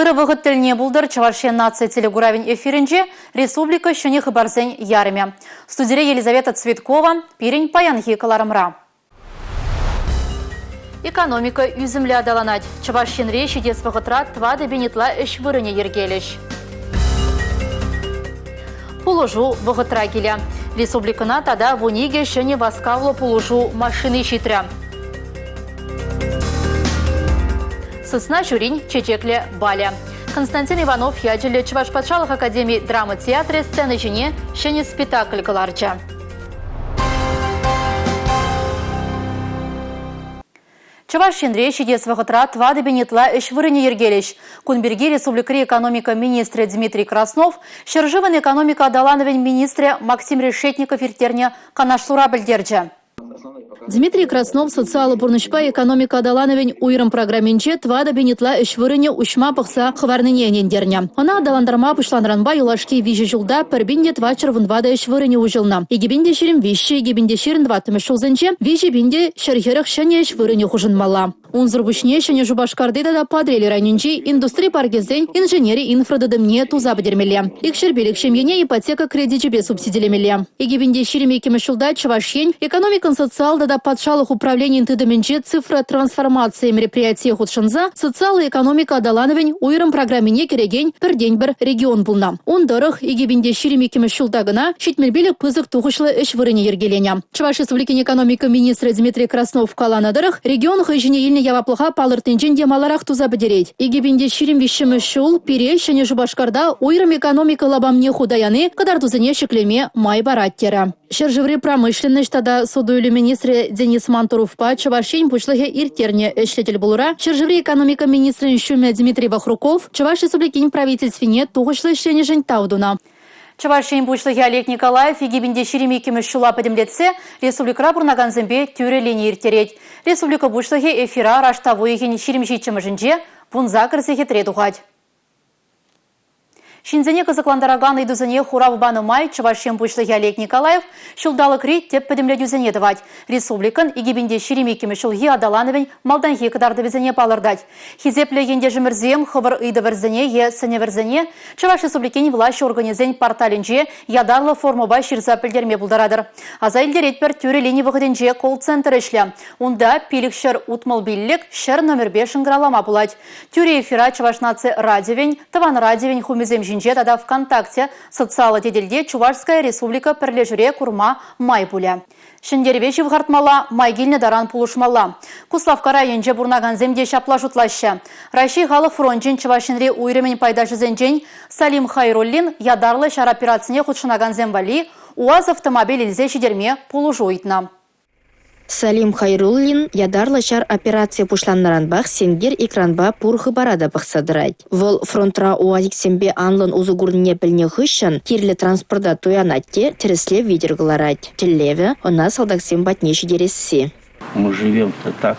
Пыры вғыт тіліне бұлдыр Чавашен нация телегуравин эфирінже республика шыне хыбарзен ярыме. Студире Елизавета Цветкова, пирень паянхи каларымра. Экономика үзімлі адаланать. Чавашен речи дес вғытра твады бенетла үш вырыне ергелеш. Пулужу вғытра келе. Республикана тада вуниге шыне васкавлы пулужу машины шитря. Сысна жюрин чечекле баля. Константин Иванов яджиле Чувашпатшалық академии драмы театры сцены жіне шыне спектакль каларча. Чавашен речи дес вғытра твады бенетла үш вырыне ергелеш. Кунберги республикари экономика министрі Дмитрий Краснов, шыржыван экономика адалановен министрі Максим Решетников иртерне канашлура білдерджі. Дмитрий Краснов социалы бурнышпа экономика адалановен уйрым программинче твада бенетла үш вырыне ушма пықса хыварныне нендерне. Она адаландарма пышланранба юлашки вижі жылда пірбинде твачыр вынвада үш вырыне ужылна. Егебинде ширим виші, егебинде ширин дватымыш жылзынче, вижі бинде шырхерық шыне үш вырыне хужынмала. Унзыр бушне шыне жубашкарды да падрели райнинче индустрия паргезден инженери инфрададымне туза бідермеле. Икшербелік шемьене ипотека кредитчебе субсидилемеле. Егебинде ширим екеміш жылда Чавашен экономикан социал да подшалых управлений интыдыменче цифра трансформации мероприятий худшынза социалы экономика адалановен уйрым программине кереген пірден бір регион булна. Ондырых егебинде ширим екеміш жылдагына шитмербелік пызык туғышлы үш вырыне ергелене. Чуваш республикин экономика министрі Дмитрий Краснов каланадырых регион хыжине еліне яваплыға палыртынчен демаларақ туза бідерейд. Егебинде ширим вишіміш жыл пере шыне жубашкарда уйрым экономика лабамне худаяны кадартузыне шеклеме май бараттері. Шыржыври промышленность тада судуйлю министрі Денис Мантуровпа Чавашен пучлыхе иртерне эшлетел булура. Шыржыври экономика министрі Шуме Дмитрий Вахруков Чаваш республикин правительствине туғышлы шлене жын таудуна. Чавашен пучлыхе Олег Николаев егебинде ширими кемеш шула подемлетсе республика бурнаган зембе тюрелени иртереть. Республика пучлыхе эфира раштаву еген ширим житчымы жынже вунза кірсехе тредухать. Шинзене кызыкландараган идузене хуравбаны май Чавашен пучлыхе Олег Николаев шулдалы крит теп подемле дюзене давать. Республикан егебинде ширими кеме шулги адалановен малданхи кадарды везене палырдать. Хизепле енде жымырзем хывыр ыйды верзене е сыне верзене Чаваш республикени власть организен порталинже ядарлы формоба ширза пілдерме булдарадыр. Аза илдеретпер тюрелени вғыденже колл-центр ішлі. Унда пилікшір утмал биллік шыр номер 5 гралама булать. Тюре эфира Чаваш нации радиовень, таван радиовень хумезем тада ВКонтакте социалы теделде Чувашская республика пірлежіре курма май пуля. Шындервечі вғартмала, майгилне даран пулушмала. Куславка районже бурнаган земде шапла жұтлашы. Раши халы фронтжен Чувашенре уйремен пайдашы зенжен Салим Хайруллин ядарлы шар операцияне худшынаган земвали УАЗ автомобиль илзе шидерме пулушу уйтна. Салим Хайруллин ядарлы шар операция пушланнаранбах сенгер экранба пурхы барада бақсадырайд. Вол фронтра уазик сембе анлын узугурне пілне хыщан кирлі транспорта туянатте тересле видергыларайд. Телеве она салдаксем батнеші дересси. Мы живем-то так,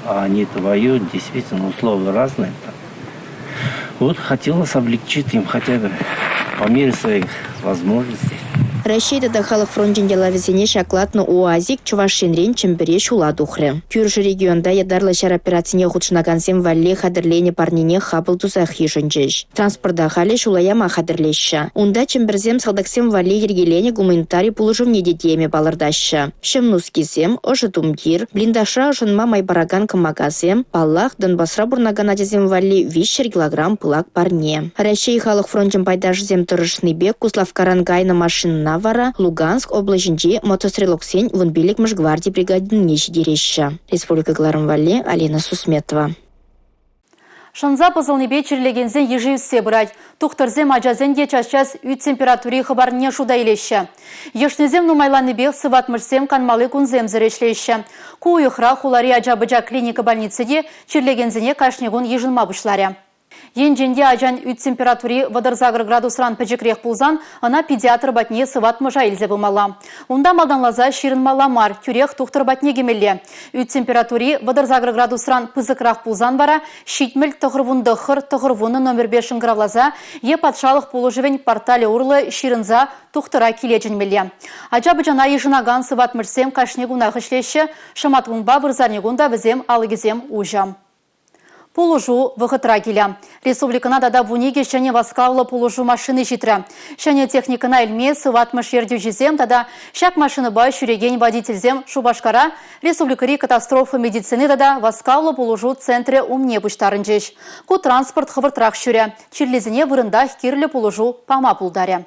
а они-то воюют, действительно, условия разные. Вот хотелось облегчить им хотя бы по мере своих возможностей. Россия да халық фронтенде лавизене шакладны уазик Чувашенрен чембере шула духры. Кюржі регионда ядарлы шар операцияне худшынагансем валле хадырлене парнине хабыл туза хишынчеш. Транспорта хали шулаяма хадырлеші. Унда чемберзем салдаксем валле ергелене гуманитарий пулыжывне детеме балырдаща. Шемнускизем, ожытумдир, блиндаша ожынма майбараган камагазем, паллах Донбасра бурнаганадезем валле 5 килограмм пылак парне. Россия халық фронтен пайдашызем тұрышны бек Куславкаран гайна машинна вара Луганск облачинче мотострелоксен вунбилик Машгвардии бригадин нечи дереща. Республика Гларамвале, Алина Сусметова. Шанза пызылнебе чирлегензен ежевсе брать. Тухтырзем ажазенде час-час үй температури хабарне шуда илеші. Ешнезем нумайланыбе сыватмырсем канмалы кунзем зірешлеші. Куйықра хулари ажабыжа клиника больницеде чирлегензене кашнегун ежынма бұшларе. Енженде ажан үй температури вадырзагыр градусран пәжекрех пулзан, ана педиатр батне сыват мұжа илзе бұмала. Унда малданлаза ширын маламар, тюрех тухтыр батне кемелле. Үй температури вадырзагыр градусран пызықрақ пулзан бара, шитміл тұғырвуны номер 5 гравлаза, е патшалық пулыжывен портали урлы ширынза тухтыра келечінмелле. Ажабы жана ешінаган сыват мұрсем кашнегуна ғышлеші, шаматвунба вырзарнегунда візем алыгезем ужам. Полужу вғытра келя. Республикана дада вуниге шәне васкавлы полужу машины житрі. Шәне техникана әлмесі ватмыш ердю жезем, дада шак машины бай шүреген водительзем Шубашкара республикари катастрофы медицины дада васкавлы полужу центре умне пуштарын жеш. Ку транспорт хывыртрақ шүрі. Чирлезіне вырындах кирлі полужу пама пулдаря.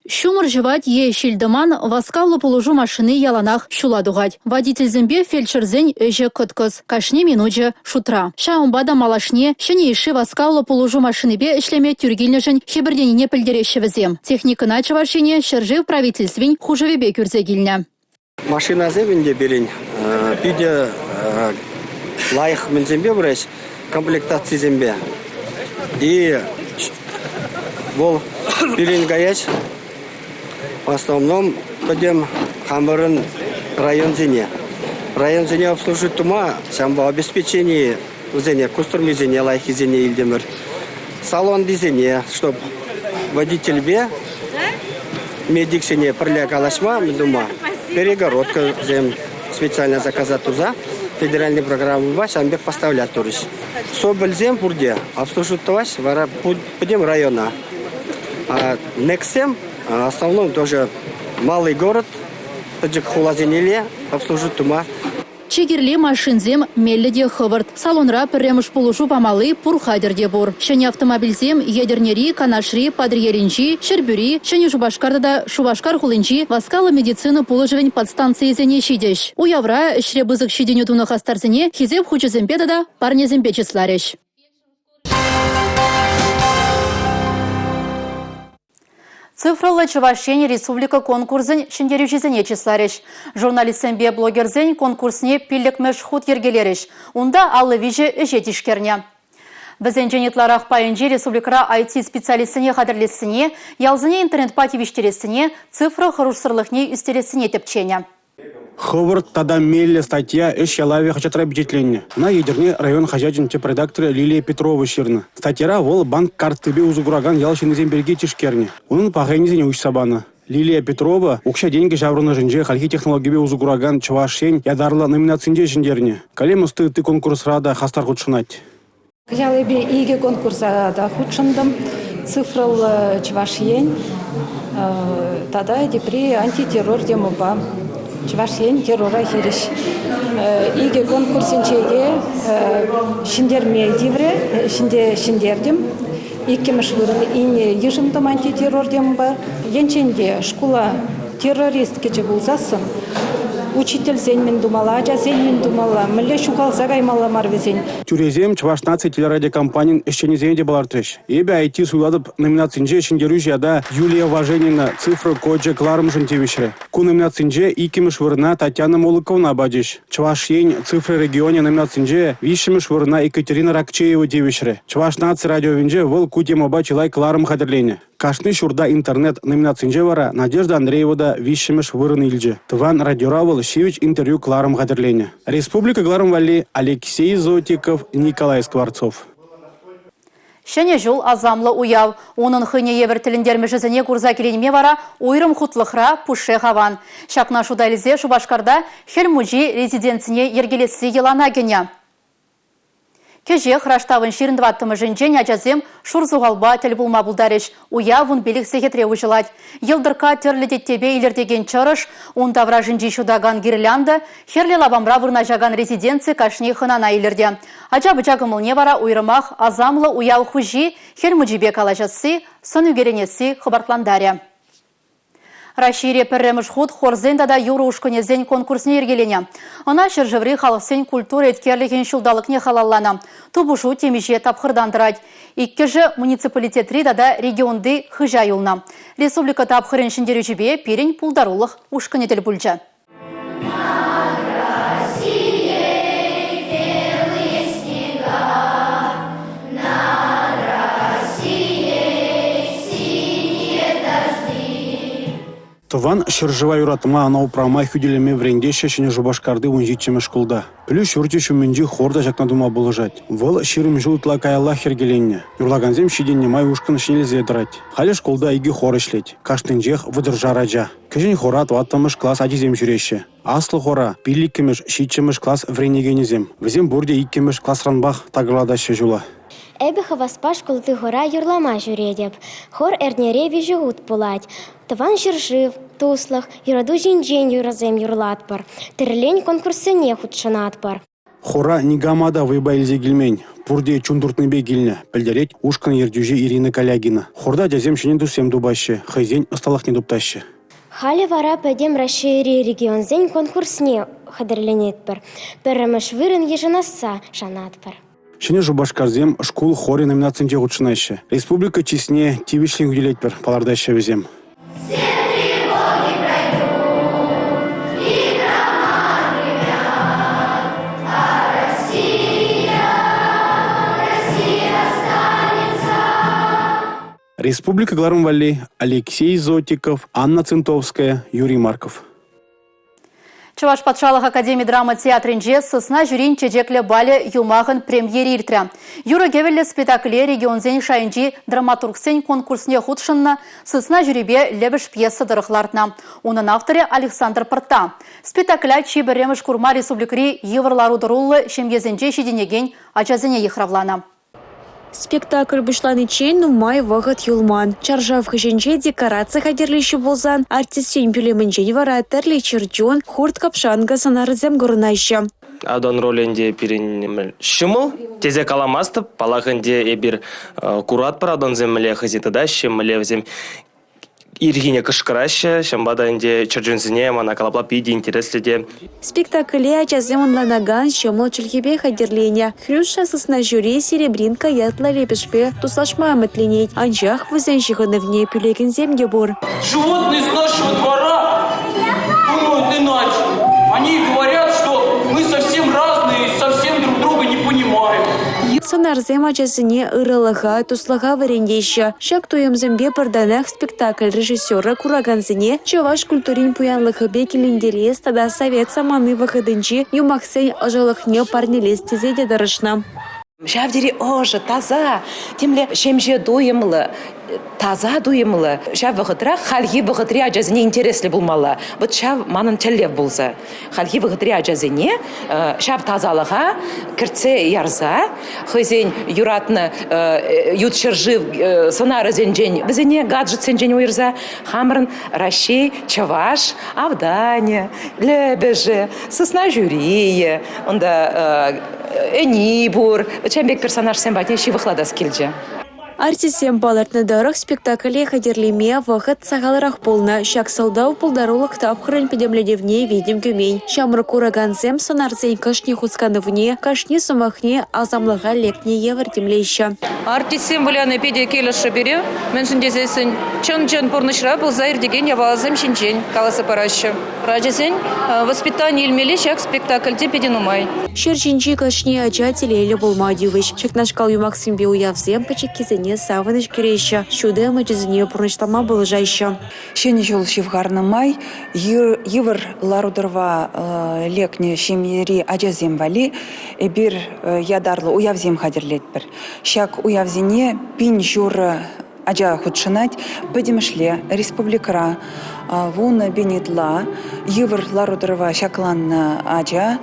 Шумыр жывать е шилдыман васкавлы полужу машины яланах шуладугать. Водитель зембе фельдшерзень эже кыткыз. Кашне минуджа шутра. Шаумбада малашне, шыне иши васкавлы полужу машины бе ишлеме тюргильнышын хиберденине пілдерешевізем. Техника начавашине шыржив правительствень хужевебе кюрзегильня. Машина земінде берін. Пиде лайық мен зембе бұрайш, комплектация зембе. И бұл берін гаяч. В основном пойдем хамырын район зене. Район зене обслужит тума, самбо обеспечение зене, кустурми зене, лайхи зене илдемір. Салон дизене, чтоб водитель бе, медик зене пырля калашма, дума, перегородка зем специально заказать туза, федеральный программы ваш, амбек поставлять туриш. Соболь зем пурде, обслужит туваш, пойдем района. А Нексем, в основном тоже малый город, таджик хулазенеле, обслужит тума. Чигерли машинзем мелледе хывырт. Салонра пірремыш полужу памалы пурхайдерде бур. Шыне автомобильзем едернери, канашри, падриеринчи, шербюри, шыне Шубашкарда Шубашкар хулынчи васкалы медицину полужевень подстанции зене шидеш. Уявра шре бызык шиденю тунах астарзене хизеп хучеземпе дада парнеземпе числареш. Цифрлы Чувашень республика конкурсын шендерючізіне числареш. Журналистсембе блогерзен конкурсне пиллік мәшхут ергелереш. Унда аллы вижі жетішкерне. Бізен женетларах пайынжи республикара IT-специалистсіне қадірлесіне, ялзыне интернет-пативиштересіне, цифры хырушсырлықне үстересіне тепчене. Ховард тада мелле статья эш ялаве хачатра бюджетленне. На едерне район хажачин теп редакторы Лилия Петрова ширна. Статьяра вол банк картыбе узугураган ялшин земберге тишкерне. Унын пахайнизене уч сабана. Лилия Петрова укша деньги жаврына жинже хальхи технологибе узугураган Чувашень ядарла номинацинде жиндерне. Калемусты ты конкурс рада хастар худшунать. Ялебе иге конкурса да худшындым. Цифрал Чувашень. Тада депри антитеррор демоба. Чувашень террора хириш. Иге конкурсенчеге шиндерме дивре, шиндердем. Иккемеш вырын ине ежымдым антитеррор демба. Енченде школа террорист кече булзасын. Учитель зенмен думала, ажа зенмен думала, міле шуғал загаймала марвезен. Тюрезем Чувашнация телерадиокомпаниян эшченезенде балартыш. Эбе IT суйладып номинацинже шендерюш яда Юлия Важенина цифры коджа кларым жынтевишре. Ку номинацинже икимеш вырна Татьяна Молыковна бадиш. Чувашень цифры регионе номинацинже вишемеш вырна Екатерина Ракчеева девишре. Чувашнация радиовинже выл кутема бачилай кларым хадерлене. Кашны шурда интернет номинацинже вара Надежда Андреева да вишемеш вырын илже. Тван радиоравыл Шивич интервью Кларом Гадерлене. Республика Гларом Вали, Алексей Зотиков, Николай Скворцов. Шәне жол азамлы уяв. Оның хыне евертіліндермі жүзіне курза керенме вара ойрым хутлықра пуше хаван. Шакна шудалізе Шубашкарда Хельмуджи резиденцине ергелесі елана гене. Кеже храштавын ширіндваттымы жынжен ажазем шурзуғалба тіл бұлма бұлдарыш. Уявын белік секетре ұжылад. Елдірка терлідеттебе илердеген чырыш, ондавра жынжи шудаган гирлянда, херлі лабамра вырна жаган резиденции кашне хынана илерде. Ажабы жагымыл не вара уйрымақ азамлы уяв хужи Хельмуджибе калажасы, сын үгеренесі хыбартландаря. Рашире пірреміш худ хорзен дада юры ушкынезен конкурсне ергелене. Она шыржыври халықсен культура еткерліген шулдалықне халаллана. Тубушу темеше тапқырдандырад. Иккеже муниципалитетри дада регионды хыжа юлна. Республика тапқырын шындері жібе перен пулдарулық ушкынетіл бүлжа. Тыван шыржыва юратыма анау прама хүделеме врендеше шыне Жубашкарды унжитчеме шкулда. Плюс шурте шуменджи хорда жакнадума болыжать. Вол ширым жылтла каялла хергеленне. Юрлаганзем шиденне май ушкын шинелзе драть. Халі шкулда иги хор ишлеть. Каштынжех выдыржа раджа. Кежен хора туаттамыш класс адизем жүреші. Аслы хора пиликкемеш шитчемеш класс вренегенезем. Візем бурде иккемеш классранбах тагыладашы жула. Эбі хаваспаш култы хора юрлама жүредеп. Хор эрнере вижігут пулать. Тыван жыржив, туслах, юраду жинжен юразем юрлатпар. Тірлень конкурсыне худшанатпар. Хора нигамада выбайлзе гильмень. Пурде чундуртныбе гильня. Пельдерет ушкан ердюже Ирина Калягина. Хорда дязем шенен дусем дубаще. Хайзень осталах не дуптаще. Хали вара пәдем расшири регионзен конкурсне хадырленетпар. Пәріміш вырын ежінаса шанатпар. Шене жубашкарзем школ хоре номинациян гучынаще. Республика чесне тивишлин уделетпер палардаще везем. Республика Гларум-Валли, Алексей Зотиков, Анна Центовская, Юрий Марков. Чуваш патшалық Академии драма театринже сысна жүрин чеджекле бале юмағын премьер иртірі. Юра гевелі спектакле регионзен шайынжи драматургсен конкурсне худшынна сысна жүребе лебіш пьеса дырықлартна. Оның авторы Александр Пырта. Спектакля чиберемыш курма республикри еврлару дырулы шемгезенже шеденеген ачазыне ехравлана. Спектакль бұшланы чейн нумай вағыт юлман. Чаржав хыжынже декорация хадерлеші болзан, артистен пюлемінжен вара тәрлі черден, хурт капшанга санарызем ғырнайшы. Адон ролінде пирин шымыл, тезе каламастып, палахынде эбир курат пар адон земле хызитыда, шымыле взем иргине кышкыраща, шамбаданде черджунзине мана калаплап иди интереследе. Спектакле ачазем онланаган шымыл чүлхебе хадерлене. Хрюша сысна жюри серебринка ятла лепешпе туслашма амытленеть. Анжах вызен жиғынывне пюлеген земге бур. Животные с нашего двора думают иначе. Они говорят, что мы совсем разные и совсем друг друга не понимаем. Санарзем ачасыне ырылыға туслыға варендейші. Шак туемзембе пырданах спектакль режиссера Кураганзыне Чуваш культурин пуянлығы бекеліндере стада совет саманы вахыдынчи юмақсен ажалықне парнелес тезеде дарышна. Шавдери ожы, таза, темле шемже дуемлы, таза дуемлы. Шав вғытра халги вғытри ажазыне интереслі болмалы. Вот шав манын теллев болса. Халги вғытри ажазыне, шав тазалыға, кіртсе ярза, хызен юратны ютшыржив сынарызен жен, бізіне гаджетсен жен ойырза, хамырын Рашей, Чаваш, Авдане, Лебеже, сысна жюрие, онда Энибур, чембек персонаж сэмбатне шивыхладас келже. Артисем балартны дарық спектакле хадерлеме вақыт сағалырақ болна. Шак салдау пулдарулық тапқырын педемледевне видим күмень. Шамры кураганзем санарзен кашни хускановне, кашни сумахне азамлыға лекне евардемлейші. Артисем бұляны педе келіші бере, меншін дезесін чын-чын пұрнышыра бұл зайыр деген ябалазым шинчен каласы парашы. Ражесен воспитание илмелі шак спектакльде педен умай. Шерчинчи кашни ача телейлі болмадювыш. Чекнашкал юмаксимбе уявзем пачеккезене савыныш керейші. Шуды мачызыне пұрныштама болыжайшы. Шені жол шевғарнымай, евір ларудырва лекне шемери ачазем вали, бір ядарлы уявзем хадерлет бір. Шак уявзене пин журы ача худшынать, бәдемішле республикара вуна бенетла, евір ларудырва шакланна ача,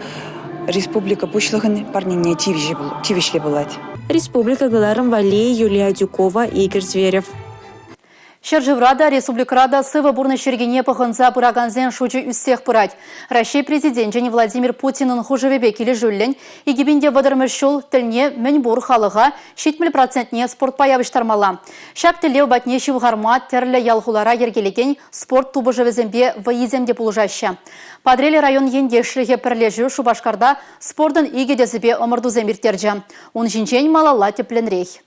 республика пушлығын парнене тивишле болать. Республика Гларум-Валли, Юлия Дюкова, Игорь Зверев. Шержеврада, Республикрада, сывы бурны шергене пахынца пыраганзен шучу үстех пырать. Россия президент және Владимир Путинын хужевебе келі жүллен, егебінде вадырмышшыл тілне мінбур халыға 70% спорт паявыштармала. Шак тілеу батне шивғарма терлі ялхулара ергелеген спорт тубы жывезембе вайыземде пулжаща. Падрели район ендешліге пірлежі Шубашкарда спордың игедезібе омырду земіртерджі. Он жинчен малала тепленрейх.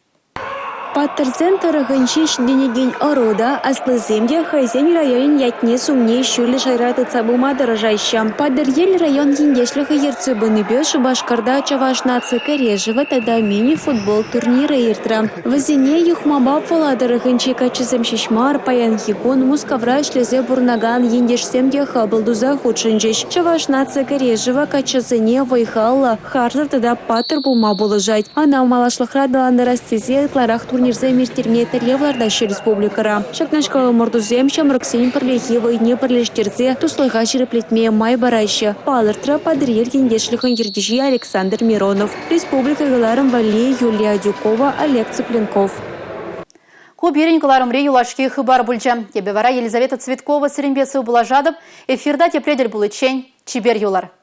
Паттерзен тарығыншыш денеген орода аслы земде хайзен район ятне сумне шүлі жайраты цабума дырыжайшы. Падырел район ендешлігі ерцебіні бе Шубашкарда чавашна цықы режеві тада мини-футбол турниры ертірі. Візіне юхмаба поладырығыншы качызым шишмар паян хикон мускавра шлезе бурнаган ендешсемде хабылдуза худшынжыш. Чавашна цықы режеві качызыне вайхалла харлар тада паттыр бума болыжайд. Ана малашлықра даланы растезе кларах турнир пионерза миртерме терлевлардаща республикара. Шакнашкалы мордузем шамрыксен пірлехевы не пірлештерзе туслыға жиреплетме май барайшы. Палыртра падырер ендешліхын ердежи Александр Миронов. Республика галарым Вале Юлия Дюкова, Олег Цыпленков. Куберень каларымре юлашки хыбар бульджа. Тебе вара Елизавета Цветкова сиренбесі булажадып, эфирда тепредель булычень, чибер юлар.